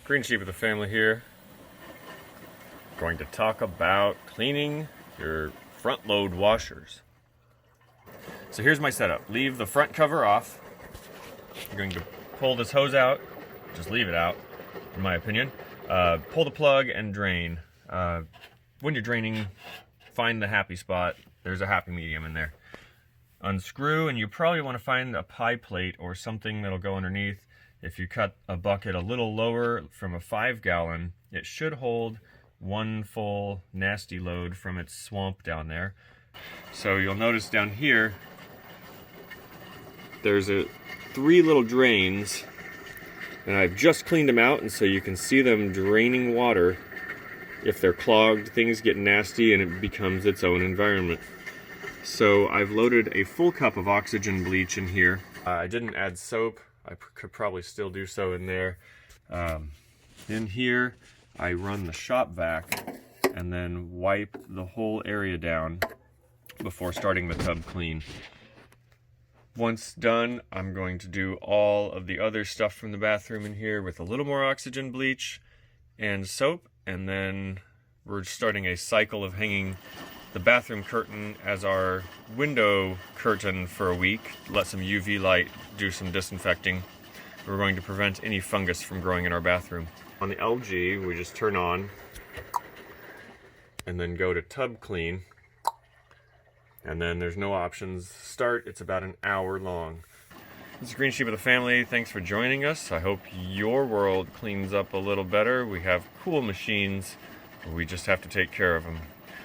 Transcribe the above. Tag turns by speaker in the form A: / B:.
A: Green sheep of the family here. Going to talk about cleaning your front load washers. So here's my setup. Leave the front cover off. You're going to pull this hose out. Just leave it out, in my opinion. Pull the plug and drain. When you're draining, find the happy spot. There's a happy medium in there. Unscrew, and you probably want to find a pie plate or something that'll go underneath. If you cut a bucket a little lower from a 5-gallon, it should hold one full nasty load from its swamp down there. So you'll notice down here, there's 3 little drains, and I've just cleaned them out, and so you can see them draining water. If they're clogged, things get nasty and it becomes its own environment. So I've loaded a full cup of oxygen bleach in here. I didn't add soap. I could probably still do so in there. In here, I run the shop vac and then wipe the whole area down before starting the tub clean. Once done, I'm going to do all of the other stuff from the bathroom in here with a little more oxygen bleach and soap, and then we're starting a cycle of hanging the bathroom curtain as our window curtain for a week. Let some UV light do some disinfecting. We're going to prevent any fungus from growing in our bathroom. On the LG, we just turn on and then go to tub clean. And then there's no options. Start, it's about an hour long. This is Green Sheep of the family. Thanks for joining us. I hope your world cleans up a little better. We have cool machines. We just have to take care of them.